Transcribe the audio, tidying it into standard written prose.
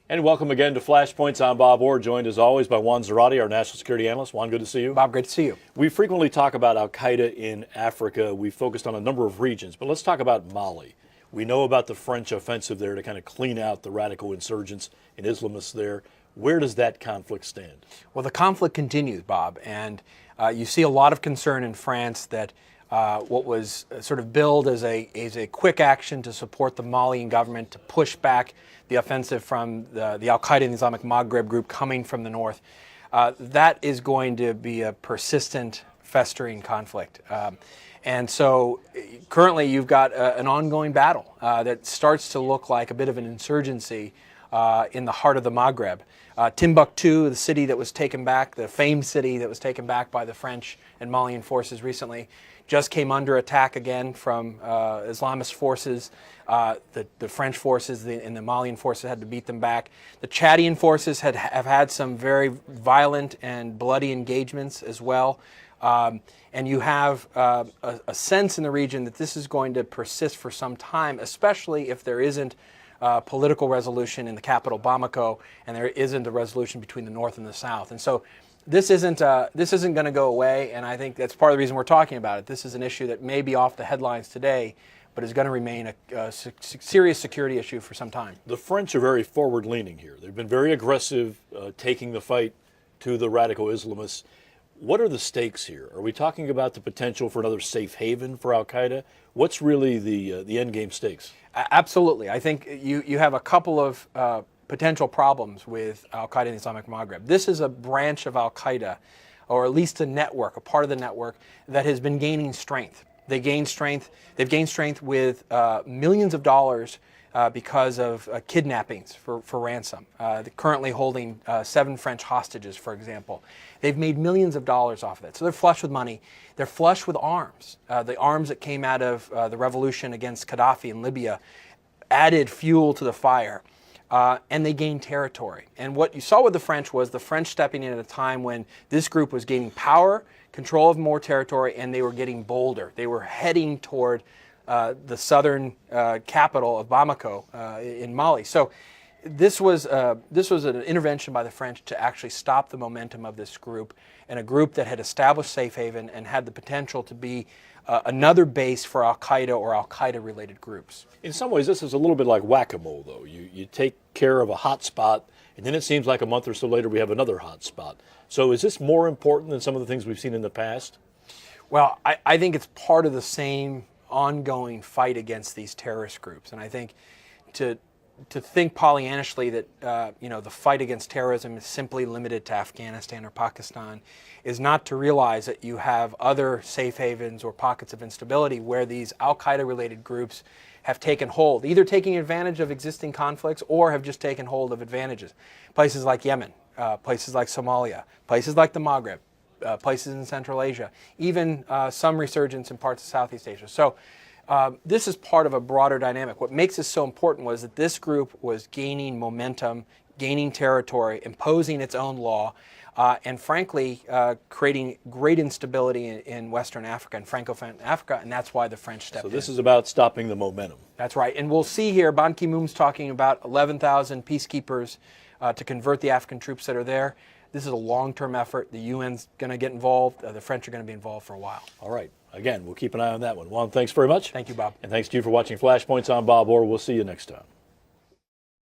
And welcome again to Flashpoints. I'm Bob Orr, joined as always by Juan Zarate, our national security analyst. Juan, good to see you. Bob, great to see you. We frequently talk about Al-Qaeda in Africa. We've focused on a number of regions, but let's talk about Mali. We know about the French offensive there to kind of clean out the radical insurgents and Islamists there. Where does that conflict stand? Well, the conflict continues, Bob, and you see a lot of concern in France that what was sort of billed as a quick action to support the Malian government to push back the offensive from the Al-Qaeda and the Islamic Maghreb group coming from the north. That is going to be a persistent, festering conflict. And so currently you've got an ongoing battle that starts to look like a bit of an insurgency in the heart of the Maghreb. Timbuktu, the city that was taken back, the famed city that was taken back by the French and Malian forces recently, just came under attack again from Islamist forces. The French forces and the Malian forces had to beat them back. The Chadian forces have had some very violent and bloody engagements as well. And you have a sense in the region that this is going to persist for some time, especially if there isn't political resolution in the capital Bamako, and there isn't a resolution between the north and the south. And so this isn't going to go away, and I think that's part of the reason we're talking about it. This is an issue that may be off the headlines today, but is going to remain a serious security issue for some time. The French are very forward-leaning here. They've been very aggressive, taking the fight to the radical Islamists. What are the stakes here? Are we talking about the potential for another safe haven for Al-Qaeda? What's really the end game stakes? Absolutely. I think you have a couple of potential problems with Al-Qaeda and the Islamic Maghreb. This is a branch of Al-Qaeda, or at least a network, a part of the network, that has been gaining strength. They've gained strength with millions of dollars because of kidnappings for ransom. They're currently holding 7 French hostages, for example. They've made millions of dollars off of it. So they're flush with money. They're flush with arms. The arms that came out of the revolution against Gaddafi in Libya added fuel to the fire. And they gained territory. And what you saw with the French was the French stepping in at a time when this group was gaining power, control of more territory, and they were getting bolder. They were heading toward the southern capital of Bamako in Mali. So this was an intervention by the French to actually stop the momentum of this group, and a group that had established safe haven and had the potential to be another base for Al-Qaeda or Al-Qaeda-related groups. In some ways, this is a little bit like whack-a-mole, though. You take care of a hot spot, and then it seems like a month or so later we have another hot spot. So is this more important than some of the things we've seen in the past? Well, I think it's part of the same ongoing fight against these terrorist groups. And I think to think Pollyannishly that the fight against terrorism is simply limited to Afghanistan or Pakistan is not to realize that you have other safe havens or pockets of instability where these Al-Qaeda-related groups have taken hold, either taking advantage of existing conflicts or have just taken hold of advantages. Places like Yemen, places like Somalia, places like the Maghreb, places in Central Asia, even some resurgence in parts of Southeast Asia. So this is part of a broader dynamic. What makes this so important was that this group was gaining momentum, gaining territory, imposing its own law, and frankly, creating great instability in Western Africa and Francophone Africa, and that's why the French stepped in. So this is about stopping the momentum. That's right, and we'll see here, Ban Ki-moon's talking about 11,000 peacekeepers to convert the African troops that are there. This is a long-term effort. The UN's going to get involved. The French are going to be involved for a while. All right. Again, we'll keep an eye on that one. Juan, thanks very much. Thank you, Bob. And thanks to you for watching Flashpoints. I'm Bob Orr. We'll see you next time.